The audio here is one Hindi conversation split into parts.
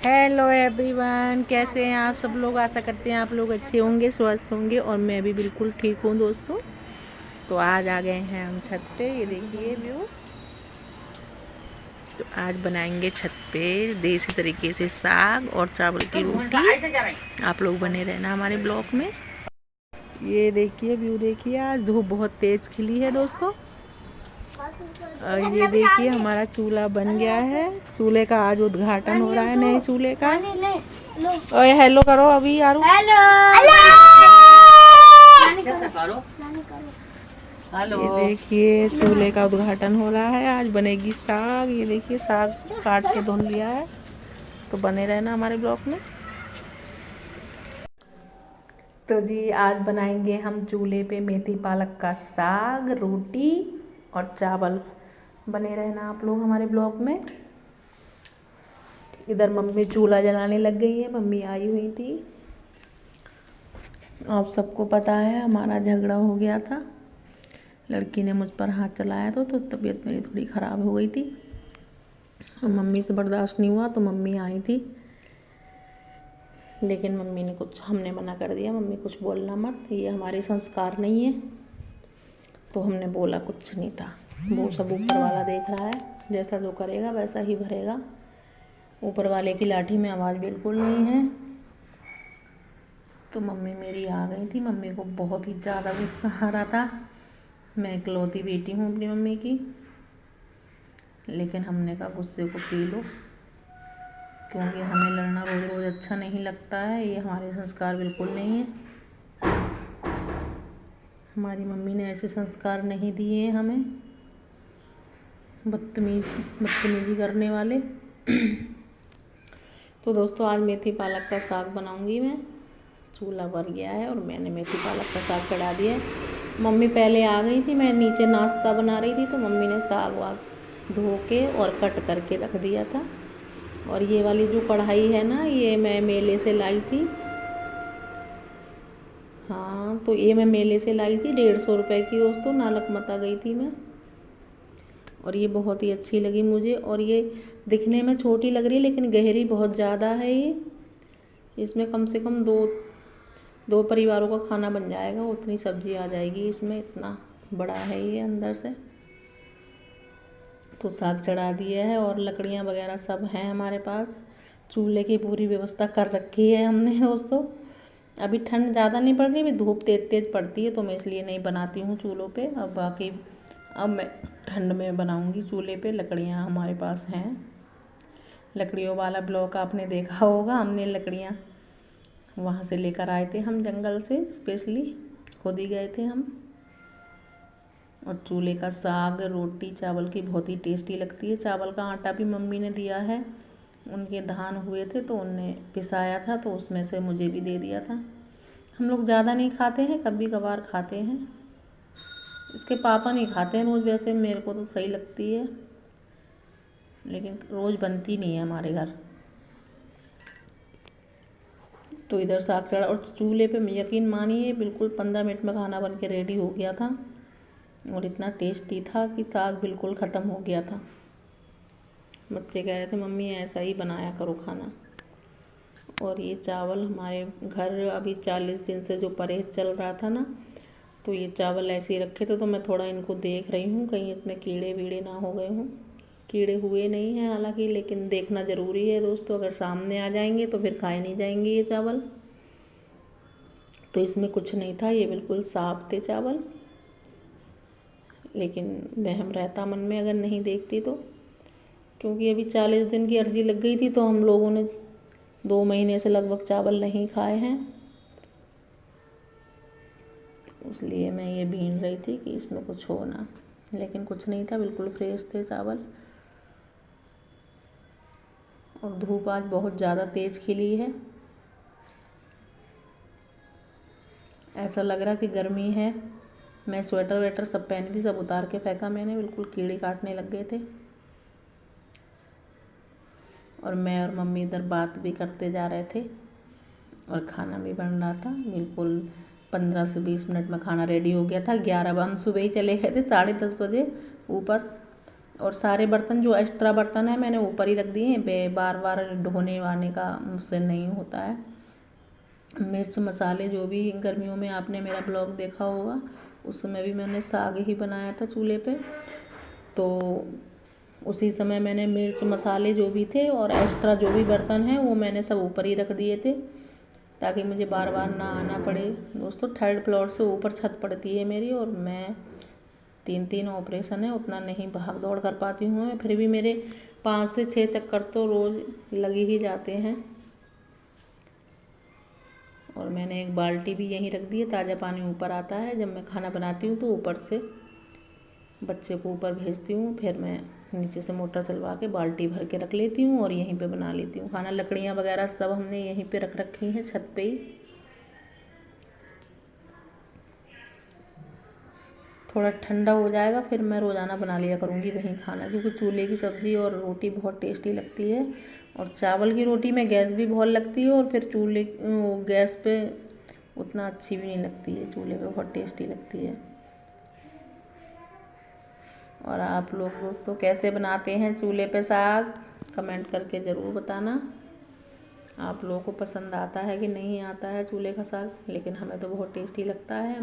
हेलो एवरीवन, कैसे हैं आप सब लोग। आशा करते हैं आप लोग अच्छे होंगे, स्वस्थ होंगे और मैं भी बिल्कुल ठीक हूँ दोस्तों। तो आज आ गए हैं हम छत पे, ये देखिए व्यू। तो आज बनाएंगे छत पे देसी तरीके से साग और चावल की रोटी। आप लोग बने रहना हमारे ब्लॉग में। ये देखिए व्यू, देखिए आज धूप बहुत तेज खिली है दोस्तों। और ये देखिए हमारा चूल्हा बन गया है। चूल्हे का आज उद्घाटन हो रहा है, नए चूल्हे का। ओए हेलो करो अभी यार। Hello hello. ये देखिए चूल्हे का उद्घाटन हो रहा है, आज बनेगी साग। ये देखिए साग काट के धुल लिया है। तो बने रहना हमारे ब्लॉग में। तो जी आज बनाएंगे हम चूल्हे पे मेथी पालक का साग, रोटी और चावल। बने रहना आप लोग हमारे ब्लॉग में। इधर मम्मी चूल्हा जलाने लग गई है, मम्मी आई हुई थी। आप सबको पता है हमारा झगड़ा हो गया था, लड़की ने मुझ पर हाथ चलाया तो तबीयत मेरी थोड़ी ख़राब हो गई थी। मम्मी से बर्दाश्त नहीं हुआ तो मम्मी आई थी, लेकिन मम्मी ने हमने मना कर दिया। मम्मी कुछ बोलना मत, ये हमारे संस्कार नहीं है। तो हमने बोला कुछ नहीं था। वो सब ऊपर वाला देख रहा है, जैसा जो करेगा वैसा ही भरेगा। ऊपर वाले की लाठी में आवाज़ बिल्कुल नहीं है। तो मम्मी मेरी आ गई थी। मम्मी को बहुत ही ज़्यादा गुस्सा आ रहा था। मैं इकलौती बेटी हूँ अपनी मम्मी की, लेकिन हमने कहा गुस्से को पी लो, क्योंकि हमें लड़ना रोज़ रोज़ अच्छा नहीं लगता है। ये हमारे संस्कार बिल्कुल नहीं है। हमारी मम्मी ने ऐसे संस्कार नहीं दिए हैं हमें, बदतमीजी करने वाले। तो दोस्तों आज मेथी पालक का साग बनाऊंगी मैं। चूल्हा भर गया है और मैंने मेथी पालक का साग चढ़ा दिया है। मम्मी पहले आ गई थी, मैं नीचे नाश्ता बना रही थी, तो मम्मी ने साग वाग धो के और कट करके रख दिया था। और ये वाली जो कढ़ाई है ना, ये मैं मेले से लाई थी। हाँ, तो ये मैं मेले से लाई थी 150 रुपये की दोस्तों। नालक मता गई थी मैं, और ये बहुत ही अच्छी लगी मुझे। और ये दिखने में छोटी लग रही है, लेकिन गहरी बहुत ज़्यादा है ये। इसमें कम से कम दो परिवारों का खाना बन जाएगा, उतनी सब्जी आ जाएगी इसमें। इतना बड़ा है ये अंदर से। तो साग चढ़ा दिया है और लकड़ियाँ वगैरह सब हैं हमारे पास। चूल्हे की पूरी व्यवस्था कर रखी है हमने दोस्तों। अभी ठंड ज़्यादा नहीं पड़ रही, अभी धूप तेज तेज पड़ती है, तो मैं इसलिए नहीं बनाती हूँ चूल्हों पे। अब मैं ठंड में बनाऊँगी चूल्हे पे। लकड़ियाँ हमारे पास हैं। लकड़ियों वाला ब्लॉग आपने देखा होगा, हमने लकड़ियाँ वहाँ से लेकर आए थे हम, जंगल से स्पेशली खुद ही गए थे हम। और चूल्हे का साग, रोटी, चावल की बहुत ही टेस्टी लगती है। चावल का आटा भी मम्मी ने दिया है, उनके धान हुए थे तो उनने पिसाया था, तो उसमें से मुझे भी दे दिया था। हम लोग ज़्यादा नहीं खाते हैं, कभी कभार खाते हैं। इसके पापा नहीं खाते हैं रोज़, वैसे मेरे को तो सही लगती है, लेकिन रोज़ बनती नहीं है हमारे घर। तो इधर साग चढ़ा और चूल्हे पे यकीन मानिए बिल्कुल 15 मिनट में खाना बन के रेडी हो गया था। और इतना टेस्टी था कि साग बिल्कुल ख़त्म हो गया था। बच्चे कह रहे थे मम्मी ऐसा ही बनाया करो खाना। और ये चावल हमारे घर अभी 40 दिन से जो परहेज चल रहा था ना, तो ये चावल ऐसे ही रखे थे। तो मैं थोड़ा इनको देख रही हूँ कहीं इसमें कीड़े वीड़े ना हो गए हों। कीड़े हुए नहीं हैं हालांकि, लेकिन देखना ज़रूरी है दोस्तों। अगर सामने आ जाएंगे तो फिर खाए नहीं जाएंगे ये चावल। तो इसमें कुछ नहीं था, ये बिल्कुल साफ थे चावल। लेकिन वहम रहता मन में अगर नहीं देखती तो, क्योंकि अभी 40 दिन की अर्जी लग गई थी, तो हम लोगों ने 2 महीने से लगभग चावल नहीं खाए हैं। इसलिए मैं ये भीन रही थी कि इसमें कुछ हो ना, लेकिन कुछ नहीं था, बिल्कुल फ्रेश थे चावल। और धूप आज बहुत ज़्यादा तेज़ खिली है, ऐसा लग रहा कि गर्मी है। मैं स्वेटर वेटर सब पहनी थी, सब उतार के फेंका मैंने, बिल्कुल कीड़े काटने लग गए थे। और मैं और मम्मी इधर बात भी करते जा रहे थे और खाना भी बन रहा था। बिल्कुल 15 से 20 मिनट में खाना रेडी हो गया था। 11 हम सुबह ही चले गए थे 10:30 बजे ऊपर, और सारे बर्तन जो एक्स्ट्रा बर्तन है मैंने ऊपर ही रख दिए हैं, बार बार ढोने वाने का मुझसे नहीं होता है। मिर्च मसाले जो भी गर्मियों में आपने मेरा ब्लॉग देखा होगा उस समय भी मैंने साग ही बनाया था चूल्हे पे, तो उसी समय मैंने मिर्च मसाले जो भी थे और एक्स्ट्रा जो भी बर्तन हैं वो मैंने सब ऊपर ही रख दिए थे ताकि मुझे बार बार ना आना पड़े। दोस्तों 3rd फ्लोर से ऊपर छत पड़ती है मेरी और मैं 3 ऑपरेशन है, उतना नहीं भाग दौड़ कर पाती हूँ मैं, फिर भी मेरे 5 से 6 चक्कर तो रोज़ लगे ही जाते हैं। और मैंने एक बाल्टी भी यहीं रख दी है, ताज़ा पानी ऊपर आता है, जब मैं खाना बनाती हूँ तो ऊपर से बच्चे को ऊपर भेजती हूँ, फिर मैं नीचे से मोटर चलवा के बाल्टी भर के रख लेती हूँ और यहीं पे बना लेती हूँ खाना। लकड़ियाँ वगैरह सब हमने यहीं पे रख रखी हैं छत पे ही। थोड़ा ठंडा हो जाएगा फिर मैं रोज़ाना बना लिया करूँगी वहीं खाना, क्योंकि चूल्हे की सब्ज़ी और रोटी बहुत टेस्टी लगती है। और चावल की रोटी में गैस भी बहुत लगती है और फिर चूल्हे गैस पे उतना अच्छी भी नहीं लगती है, चूल्हे पे बहुत टेस्टी लगती है। और आप लोग दोस्तों कैसे बनाते हैं चूल्हे पे साग, कमेंट करके ज़रूर बताना। आप लोगों को पसंद आता है कि नहीं आता है चूल्हे का साग, लेकिन हमें तो बहुत टेस्टी लगता है।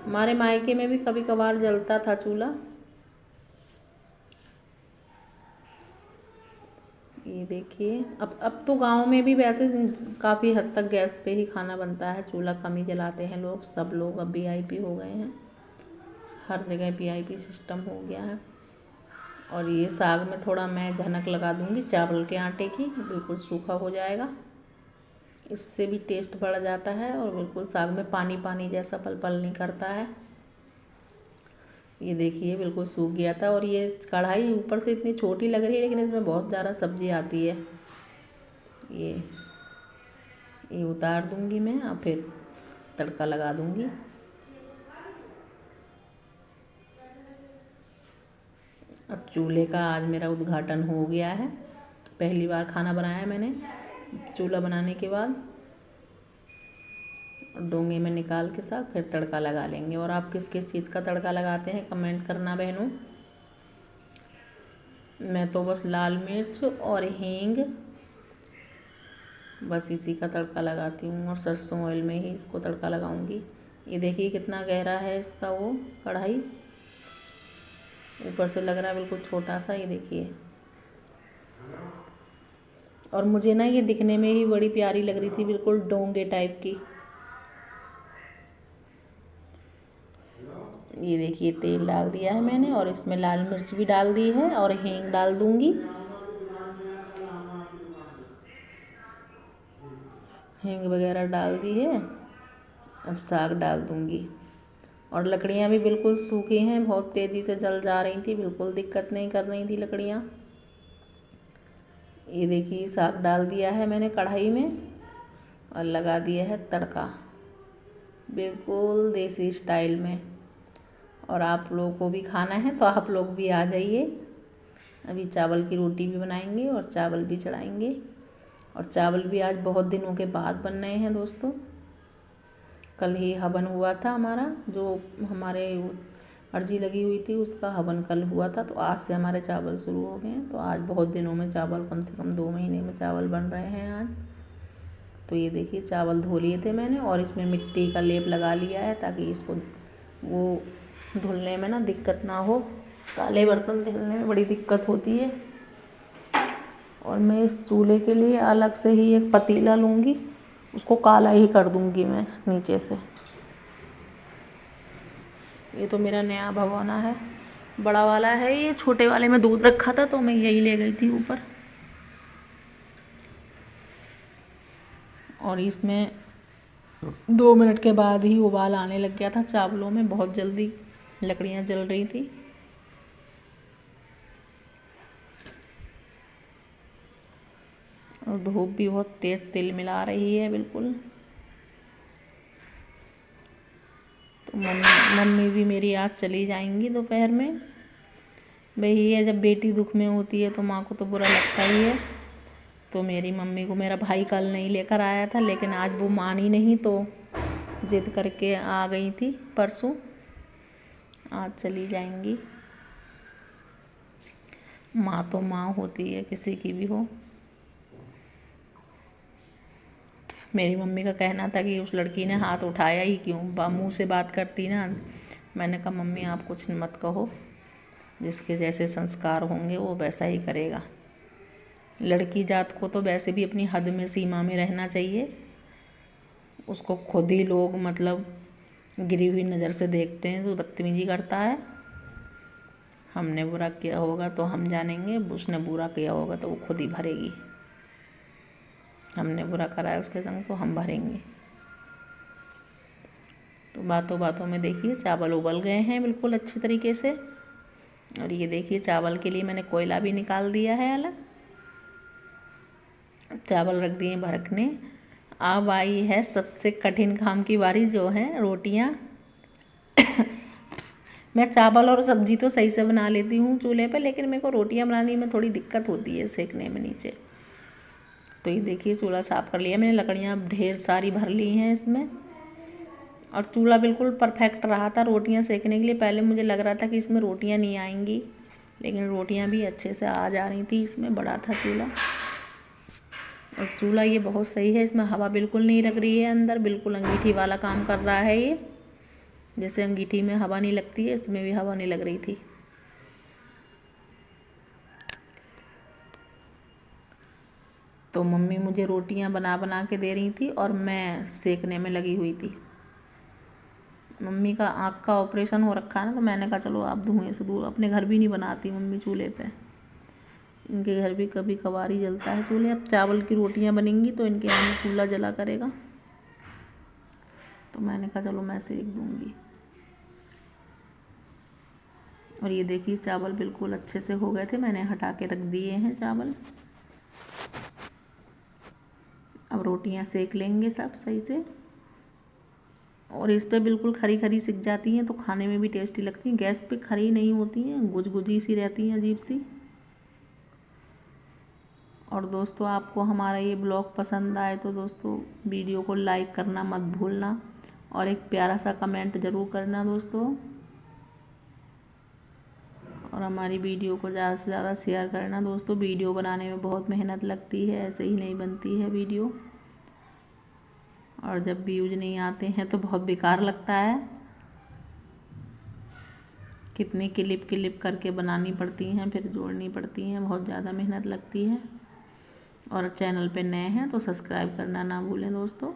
हमारे मायके में भी कभी कभार जलता था चूल्हा। ये देखिए अब तो गांव में भी वैसे काफ़ी हद तक गैस पे ही खाना बनता है, चूल्हा कम ही जलाते हैं लोग। सब लोग अब VIP हो गए हैं, हर जगह VIP सिस्टम हो गया है। और ये साग में थोड़ा मैं झनक लगा दूंगी चावल के आटे की, बिल्कुल सूखा हो जाएगा, इससे भी टेस्ट बढ़ जाता है और बिल्कुल साग में पानी पानी जैसा पल पल नहीं करता है। ये देखिए बिल्कुल सूख गया था। और ये कढ़ाई ऊपर से इतनी छोटी लग रही है लेकिन इसमें बहुत ज़्यादा सब्ज़ी आती है। ये उतार दूंगी मैं और फिर तड़का लगा दूंगी। अब चूल्हे का आज मेरा उद्घाटन हो गया है, पहली बार खाना बनाया मैंने चूल्हा बनाने के बाद। डोंगे में निकाल के साथ फिर तड़का लगा लेंगे। और आप किस किस चीज़ का तड़का लगाते हैं कमेंट करना बहनों। मैं तो बस लाल मिर्च और हींग बस इसी का तड़का लगाती हूँ और सरसों ऑयल में ही इसको तड़का लगाऊंगी। ये देखिए कितना गहरा है इसका वो कढ़ाई, ऊपर से लग रहा है बिल्कुल छोटा सा। ये देखिए, और मुझे ना ये दिखने में ही बड़ी प्यारी लग रही थी, बिल्कुल डोंगे टाइप की। ये देखिए तेल डाल दिया है मैंने और इसमें लाल मिर्च भी डाल दी है और हींग डाल दूंगी। हींग वगैरह डाल दी है, अब साग डाल दूंगी। और लकड़ियाँ भी बिल्कुल सूखी हैं, बहुत तेज़ी से जल जा रही थी, बिल्कुल दिक्कत नहीं कर रही थी लकड़ियाँ। ये देखिए साग डाल दिया है मैंने कढ़ाई में और लगा दिया है तड़का बिल्कुल देसी स्टाइल में। और आप लोगों को भी खाना है तो आप लोग भी आ जाइए। अभी चावल की रोटी भी बनाएंगे और चावल भी चढ़ाएंगे। और चावल भी आज बहुत दिनों के बाद बन रहे हैं दोस्तों। कल ही हवन हुआ था हमारा, जो हमारे अर्जी लगी हुई थी उसका हवन कल हुआ था, तो आज से हमारे चावल शुरू हो गए हैं। तो आज बहुत दिनों में चावल, कम से कम 2 महीने में चावल बन रहे हैं आज। तो ये देखिए चावल धो लिए थे मैंने और इसमें मिट्टी का लेप लगा लिया है ताकि इसको वो धुलने में ना दिक्कत ना हो। काले बर्तन धुलने में बड़ी दिक्कत होती है। और मैं इस चूल्हे के लिए अलग से ही एक पतीला लूँगी, उसको काला ही कर दूँगी मैं नीचे से। ये तो मेरा नया भगोना है, बड़ा वाला है ये, छोटे वाले में दूध रखा था तो मैं यही ले गई थी ऊपर। और इसमें 2 मिनट के बाद ही उबाल आने लग गया था चावलों में, बहुत जल्दी लकड़ियाँ जल रही थी। और धूप भी बहुत तेज तिल मिला रही है बिल्कुल। तो मम्मी भी मेरी आज चली जाएंगी दोपहर में। वही है, जब बेटी दुख में होती है तो माँ को तो बुरा लगता ही है। तो मेरी मम्मी को मेरा भाई कल नहीं लेकर आया था, लेकिन आज वो मानी नहीं तो जिद करके आ गई थी परसों, आज चली जाएंगी। माँ तो माँ होती है, किसी की भी हो। मेरी मम्मी का कहना था कि उस लड़की ने हाथ उठाया ही क्यों, मुँह से बात करती ना। मैंने कहा मम्मी आप कुछ मत कहो, जिसके जैसे संस्कार होंगे वो वैसा ही करेगा। लड़की जात को तो वैसे भी अपनी हद में, सीमा में रहना चाहिए। उसको खुद ही लोग मतलब गिरी हुई नज़र से देखते हैं तो बदतमीजी करता है। हमने बुरा किया होगा तो हम जानेंगे, उसने बुरा किया होगा तो वो खुद ही भरेगी। हमने बुरा करा है उसके संग तो हम भरेंगे। तो बातों बातों में देखिए चावल उबल गए हैं बिल्कुल अच्छी तरीके से। और ये देखिए चावल के लिए मैंने कोयला भी निकाल दिया है अलग। चावल रख दिए भड़कने। अब आई है सबसे कठिन काम की बारी, जो है रोटियां। मैं चावल और सब्जी तो सही से बना लेती हूँ चूल्हे पे, लेकिन मेरे को रोटियां बनाने में थोड़ी दिक्कत होती है सेकने में नीचे। तो ये देखिए चूल्हा साफ़ कर लिया मैंने, लकड़ियाँ ढेर सारी भर ली हैं इसमें। और चूल्हा बिल्कुल परफेक्ट रहा था रोटियां सेकने के लिए। पहले मुझे लग रहा था कि इसमें रोटियां नहीं आएंगी, लेकिन रोटियां भी अच्छे से आ जा रही थी। इसमें बड़ा था चूल्हा, और चूल्हा ये बहुत सही है। इसमें हवा बिल्कुल नहीं लग रही है अंदर, बिल्कुल अंगीठी वाला काम कर रहा है ये। जैसे अंगीठी में हवा नहीं लगती है, इसमें भी हवा नहीं लग रही थी। तो मम्मी मुझे रोटियां बना बना के दे रही थी और मैं सेकने में लगी हुई थी। मम्मी का आँख का ऑपरेशन हो रखा है ना, तो मैंने कहा चलो आप धुएं से दूर। अपने घर भी नहीं बनाती मम्मी चूल्हे पे, इनके घर भी कभी कभार ही जलता है चूल्हे। अब चावल की रोटियां बनेंगी तो इनके यहाँ में चूल्हा जला करेगा, तो मैंने कहा चलो मैं सेक दूँगी। और ये देखिए चावल बिल्कुल अच्छे से हो गए थे, मैंने हटा के रख दिए हैं चावल। अब रोटियां सेक लेंगे सब सही से। और इस पे बिल्कुल खरी खरी सिक जाती हैं तो खाने में भी टेस्टी लगती हैं। गैस पे खरी नहीं होती हैं, गुजगुजी सी रहती हैं अजीब सी। और दोस्तों आपको हमारा ये ब्लॉग पसंद आए तो दोस्तों वीडियो को लाइक करना मत भूलना, और एक प्यारा सा कमेंट ज़रूर करना दोस्तों। और हमारी वीडियो को ज़्यादा से ज़्यादा शेयर करना दोस्तों। वीडियो बनाने में बहुत मेहनत लगती है, ऐसे ही नहीं बनती है वीडियो। और जब व्यूज नहीं आते हैं तो बहुत बेकार लगता है। कितनी क्लिप करके बनानी पड़ती हैं, फिर जोड़नी पड़ती हैं, बहुत ज़्यादा मेहनत लगती है। और चैनल पे नए हैं तो सब्सक्राइब करना ना भूलें दोस्तों।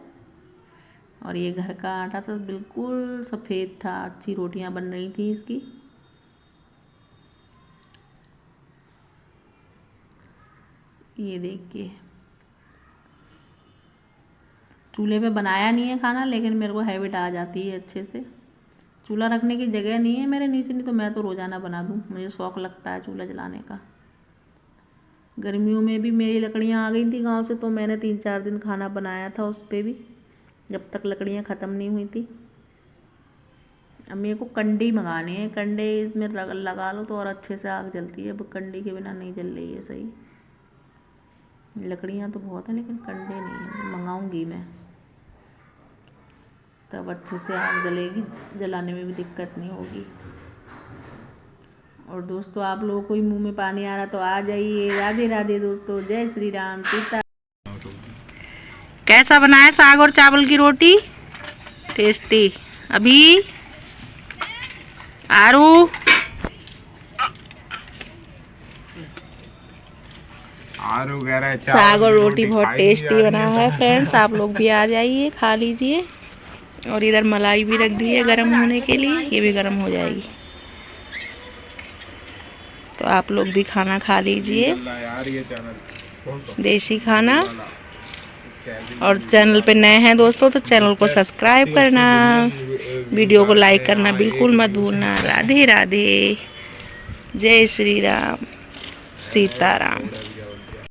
और ये घर का आटा तो बिल्कुल सफ़ेद था, अच्छी रोटियां बन रही थी इसकी। ये देखिए चूल्हे पे बनाया नहीं है खाना, लेकिन मेरे को हैबिट आ जाती है अच्छे से। चूल्हा रखने की जगह नहीं है मेरे नीचे, नहीं तो मैं तो रोज़ाना बना दूँ, मुझे शौक़ लगता है चूल्हा जलाने का। गर्मियों में भी मेरी लकड़ियाँ आ गई थी गांव से, तो मैंने 3-4 दिन खाना बनाया था उस पर भी, जब तक लकड़ियाँ ख़त्म नहीं हुई थी। अब मेरे को कंडी मंगाने हैं, कंडे इसमें लगा लो तो और अच्छे से आग जलती है। अब कंडी के बिना नहीं जल रही है सही। लकड़ियाँ तो बहुत हैं लेकिन कंडे नहीं हैं, मंगाऊंगी मैं, तब अच्छे से आग जलेगी, जलाने में भी दिक्कत नहीं होगी। और दोस्तों आप लोगों को मुंह में पानी आ रहा तो आ जाइए। राधे राधे दोस्तों, जय श्री राम सीता। कैसा बना है साग और चावल की रोटी? टेस्टी। अभी आरू साग और रोटी बहुत टेस्टी बना है फ्रेंड्स, आप लोग भी आ जाइए खा लीजिए। और इधर मलाई भी रख दी है गर्म होने के लिए, ये भी गर्म हो जाएगी, तो आप लोग भी खाना खा लीजिए, देसी खाना। और चैनल पे नए हैं दोस्तों तो चैनल को सब्सक्राइब करना, वीडियो को लाइक करना बिल्कुल मत भूलना। राधे राधे, जय श्री राम सीताराम।